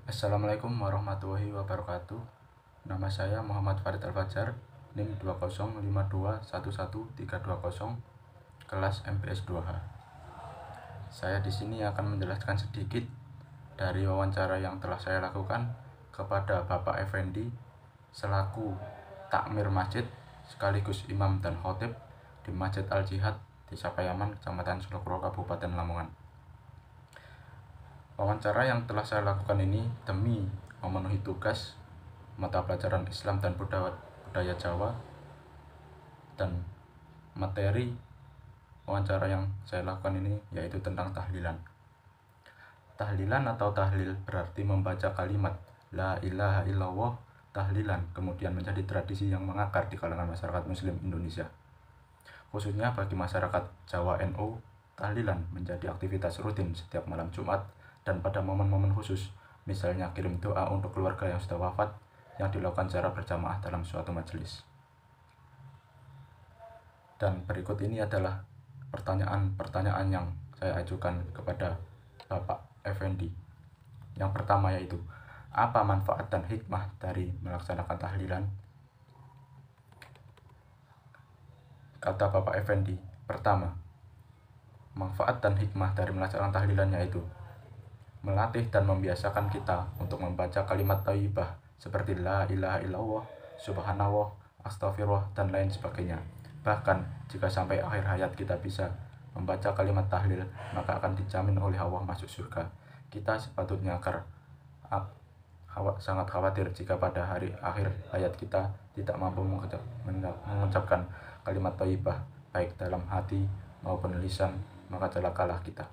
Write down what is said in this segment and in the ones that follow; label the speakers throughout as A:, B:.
A: Assalamualaikum warahmatullahi wabarakatuh. Nama saya Muhammad Farid Al-Fajar, NIM 205211320, kelas MPS 2H. Saya di sini akan menjelaskan sedikit dari wawancara yang telah saya lakukan kepada Bapak Effendi selaku takmir masjid sekaligus imam dan khotib di Masjid Al-Jihad di Sapayaman, Kecamatan Sulukro, Kabupaten Lamongan. Wawancara yang telah saya lakukan ini demi memenuhi tugas mata pelajaran Islam dan budaya Jawa, dan materi wawancara yang saya lakukan ini yaitu tentang tahlilan. Tahlilan atau tahlil berarti membaca kalimat La ilaha illallah tahlilan, kemudian menjadi tradisi yang mengakar di kalangan masyarakat Muslim Indonesia. Khususnya bagi masyarakat Jawa NU, tahlilan menjadi aktivitas rutin setiap malam Jumat dan pada momen-momen khusus, misalnya kirim doa untuk keluarga yang sudah wafat yang dilakukan secara berjamaah dalam suatu majelis. Dan berikut ini adalah pertanyaan-pertanyaan yang saya ajukan kepada Bapak Effendi. Yang pertama yaitu, apa manfaat dan hikmah dari melaksanakan tahlilan? Kata Bapak Effendi, pertama, manfaat dan hikmah dari melaksanakan tahlilan yaitu melatih dan membiasakan kita untuk membaca kalimat thayyibah seperti La ilaha illallah, subhanallah, astagfirullah, dan lain sebagainya. Bahkan jika sampai akhir hayat kita bisa membaca kalimat tahlil, maka akan dijamin oleh Allah masuk surga. Kita sepatutnya sangat khawatir jika pada hari akhir hayat kita tidak mampu mengucapkan kalimat thayyibah baik dalam hati maupun lisan, maka celakalah kita.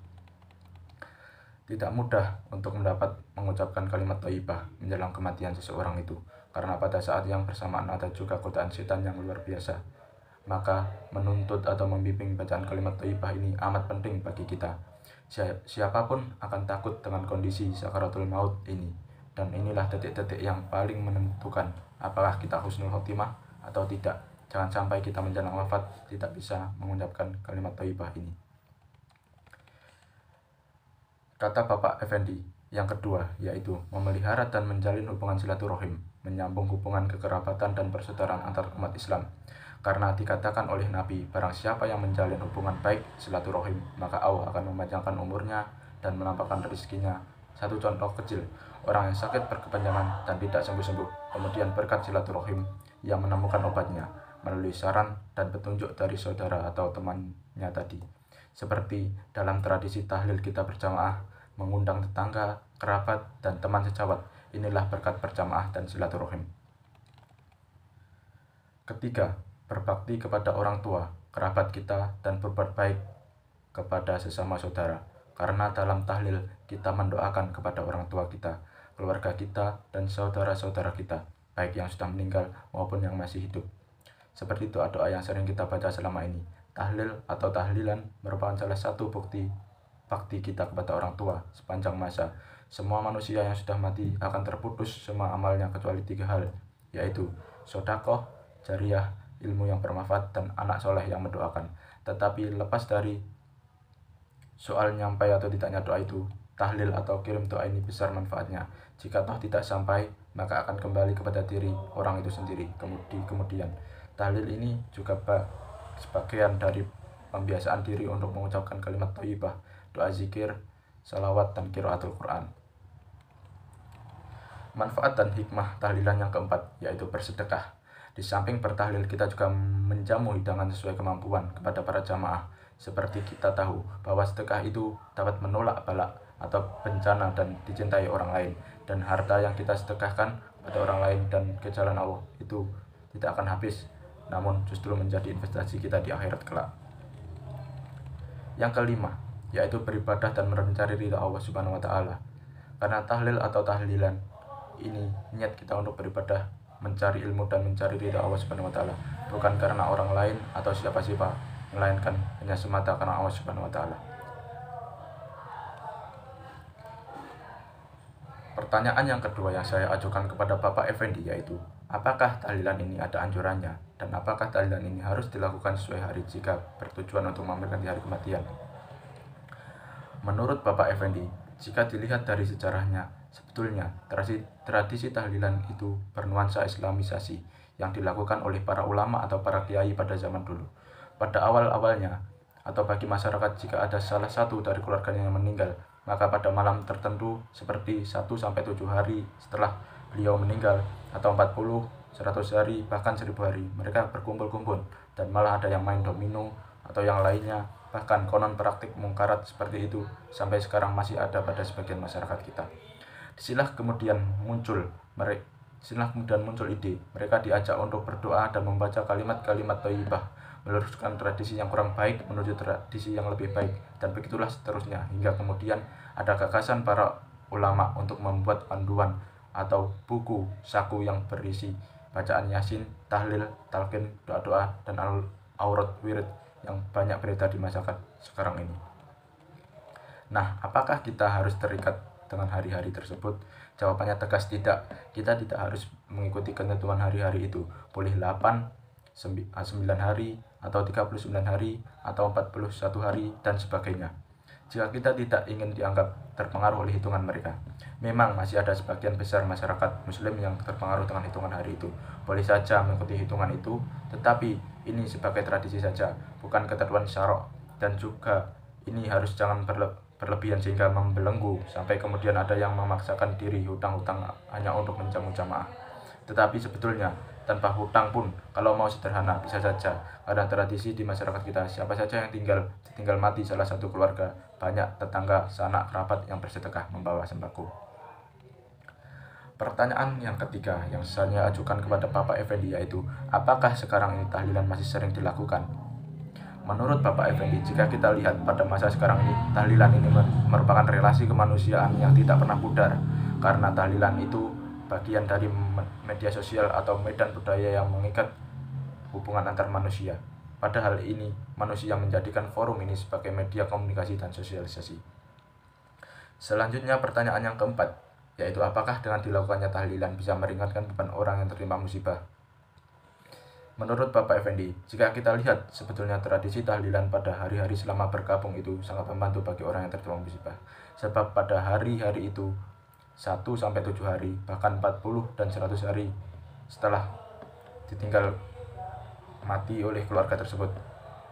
A: Tidak mudah untuk mengucapkan kalimat thayyibah menjelang kematian seseorang itu, karena pada saat yang bersamaan ada juga godaan setan yang luar biasa. Maka menuntut atau membimbing bacaan kalimat thayyibah ini amat penting bagi kita. Siapapun akan takut dengan kondisi sakaratul maut ini, dan inilah detik-detik yang paling menentukan apakah kita husnul khotimah atau tidak. Jangan sampai kita menjelang wafat tidak bisa mengucapkan kalimat thayyibah ini. Kata Bapak Effendi, yang kedua yaitu memelihara dan menjalin hubungan silaturahim, menyambung hubungan kekerabatan dan persaudaraan antar umat Islam. Karena dikatakan oleh Nabi, barang siapa yang menjalin hubungan baik silaturahim, maka Allah akan memanjangkan umurnya dan melampaukan rezekinya. Satu contoh kecil, orang yang sakit berkepanjangan dan tidak sembuh-sembuh, kemudian berkat silaturahim yang menemukan obatnya melalui saran dan petunjuk dari saudara atau temannya tadi. Seperti dalam tradisi tahlil kita berjamaah, mengundang tetangga, kerabat, dan teman sejawat. Inilah berkat berjamaah dan silaturahim. Ketiga, berbakti kepada orang tua, kerabat kita, dan berbuat baik kepada sesama saudara. Karena dalam tahlil kita mendoakan kepada orang tua kita, keluarga kita, dan saudara-saudara kita, baik yang sudah meninggal maupun yang masih hidup. Seperti doa-doa yang sering kita baca selama ini. Tahlil atau tahlilan merupakan salah satu bukti bakti kita kepada orang tua sepanjang masa. Semua manusia yang sudah mati akan terputus semua amalnya kecuali 3 hal, yaitu sedekah jariah, ilmu yang bermanfaat, dan anak soleh yang mendoakan. Tetapi lepas dari soal nyampai atau tidaknya doa itu, tahlil atau kirim doa ini besar manfaatnya. Jika toh tidak sampai, maka akan kembali kepada diri orang itu sendiri. Kemudian tahlil ini juga sebagian dari pembiasaan diri untuk mengucapkan kalimat thayyibah, doa zikir, salawat, dan qiraatul Quran. Manfaat dan hikmah tahlilan yang keempat yaitu bersedekah. Di samping bertahlil, kita juga menjamu hidangan sesuai kemampuan kepada para jamaah. Seperti kita tahu bahwa sedekah itu dapat menolak bala atau bencana dan dicintai orang lain, dan harta yang kita sedekahkan pada orang lain dan ke jalan Allah itu tidak akan habis, namun justru menjadi investasi kita di akhirat kelak. Yang kelima yaitu beribadah dan mencari ridha Allah Subhanahu wa Ta'ala. Karena tahlil atau tahlilan ini niat kita untuk beribadah, mencari ilmu, dan mencari ridha Allah Subhanahu wa Ta'ala, bukan karena orang lain atau siapa-siapa, melainkan hanya semata karena Allah Subhanahu wa Ta'ala. Pertanyaan yang kedua yang saya ajukan kepada Bapak Effendi yaitu, apakah tahlilan ini ada anjurannya, dan apakah tahlilan ini harus dilakukan sesuai hari jika bertujuan untuk memperingati hari kematian? Menurut Bapak Effendi, jika dilihat dari sejarahnya, Sebetulnya, tradisi tahlilan itu bernuansa islamisasi yang dilakukan oleh para ulama atau para kiai pada zaman dulu. Pada awal-awalnya, atau bagi masyarakat jika ada salah satu dari keluarganya yang meninggal, maka pada malam tertentu seperti 1-7 hari setelah beliau meninggal, atau 40, 100 hari, bahkan 1000 hari, mereka berkumpul-kumpul dan malah ada yang main domino atau yang lainnya. Bahkan konon praktik mungkarat seperti itu sampai sekarang masih ada pada sebagian masyarakat kita. Disinilah kemudian muncul ide mereka diajak untuk berdoa dan membaca kalimat-kalimat thayyibah, meluruskan tradisi yang kurang baik menuju tradisi yang lebih baik, dan begitulah seterusnya hingga kemudian ada gagasan para ulama untuk membuat panduan atau buku saku yang berisi bacaan yasin, tahlil, talqin, doa-doa, dan aurat wirid yang banyak beredar di masyarakat sekarang ini. Nah, apakah kita harus terikat dengan hari-hari tersebut? Jawabannya tegas tidak. Kita tidak harus mengikuti ketentuan hari-hari itu. Boleh 8, 9 hari, atau 39 hari, atau 41 hari, dan sebagainya. Jika kita tidak ingin dianggap terpengaruh oleh hitungan mereka. Memang masih ada sebagian besar masyarakat muslim yang terpengaruh dengan hitungan hari itu. Boleh saja mengikuti hitungan itu, tetapi ini sebagai tradisi saja, bukan ketentuan syarok. Dan juga ini harus jangan berlebihan sehingga membelenggu sampai kemudian ada yang memaksakan diri hutang-hutang hanya untuk menjamu jamaah. Tetapi sebetulnya tanpa hutang pun kalau mau sederhana bisa saja, karena tradisi di masyarakat kita siapa saja yang tinggal mati salah satu keluarga, banyak tetangga, sanak kerabat yang bersedekah membawa sembako. Pertanyaan yang ketiga yang saya ajukan kepada Bapak Effendi yaitu, apakah sekarang ini tahlilan masih sering dilakukan? Menurut Bapak Effendi, jika kita lihat pada masa sekarang ini, tahlilan ini merupakan relasi kemanusiaan yang tidak pernah pudar, karena tahlilan itu bagian dari media sosial atau medan budaya yang mengikat hubungan antar manusia. Padahal ini manusia menjadikan forum ini sebagai media komunikasi dan sosialisasi. Selanjutnya pertanyaan yang keempat, yaitu apakah dengan dilakukannya tahlilan bisa meringankan beban orang yang tertimpa musibah? Menurut Bapak Effendi, jika kita lihat sebetulnya tradisi tahlilan pada hari-hari selama berkabung itu sangat membantu bagi orang yang tertimpa musibah. Sebab pada hari-hari itu 1-7 hari, bahkan 40 dan 100 hari setelah ditinggal mati oleh keluarga tersebut.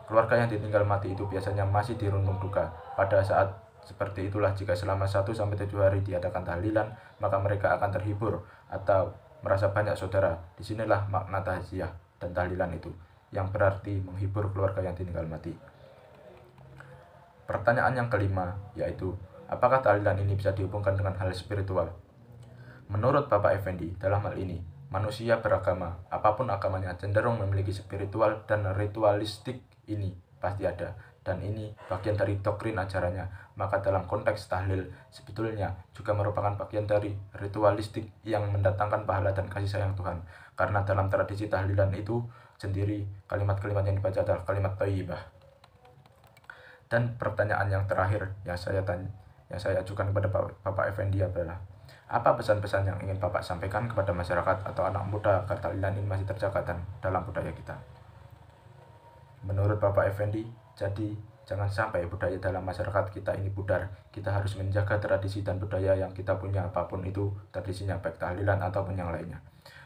A: Keluarga yang ditinggal mati itu biasanya masih dirundung duka. Pada saat seperti itulah jika selama 1-7 hari diadakan tahlilan, maka mereka akan terhibur atau merasa banyak saudara. Disinilah makna tahziah dan tahlilan itu, yang berarti menghibur keluarga yang ditinggal mati. Pertanyaan yang kelima yaitu, apakah tahlilan ini bisa dihubungkan dengan hal spiritual? Menurut Bapak Effendi, dalam hal ini, manusia beragama, apapun agamanya, cenderung memiliki spiritual dan ritualistik ini pasti ada. Dan ini bagian dari doktrin ajarannya. Maka dalam konteks tahlil, sebetulnya juga merupakan bagian dari ritualistik yang mendatangkan pahala dan kasih sayang Tuhan. Karena dalam tradisi tahlilan itu sendiri, kalimat-kalimat yang dibaca adalah kalimat thayyibah. Dan pertanyaan yang terakhir yang saya ajukan kepada Bapak Effendi adalah, apa pesan-pesan yang ingin Bapak sampaikan kepada masyarakat atau anak muda agar tahlilan ini masih terjaga dalam budaya kita? Menurut Bapak Effendi, jadi jangan sampai budaya dalam masyarakat kita ini pudar. Kita harus menjaga tradisi dan budaya yang kita punya, apapun itu tradisinya, baik tahlilan ataupun yang lainnya.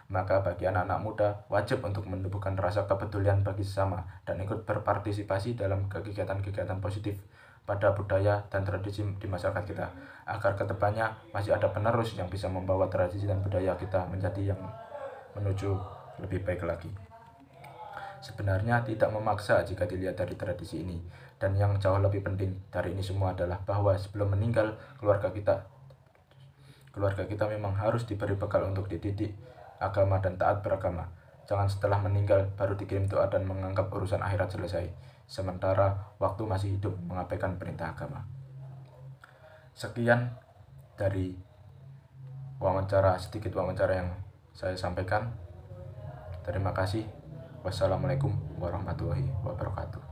A: Maka bagi anak-anak muda wajib untuk menumbuhkan rasa kepedulian bagi sesama dan ikut berpartisipasi dalam kegiatan-kegiatan positif pada budaya dan tradisi di masyarakat kita, agar kedepannya masih ada penerus yang bisa membawa tradisi dan budaya kita menjadi yang menuju lebih baik lagi. Sebenarnya tidak memaksa jika dilihat dari tradisi ini, dan yang jauh lebih penting dari ini semua adalah bahwa sebelum meninggal keluarga kita memang harus diberi bekal untuk dididik agama dan taat beragama. Jangan setelah meninggal baru dikirim doa dan menganggap urusan akhirat selesai, sementara waktu masih hidup mengabaikan perintah agama. Sekian dari sedikit wawancara yang saya sampaikan. Terima kasih. Wassalamualaikum warahmatullahi wabarakatuh.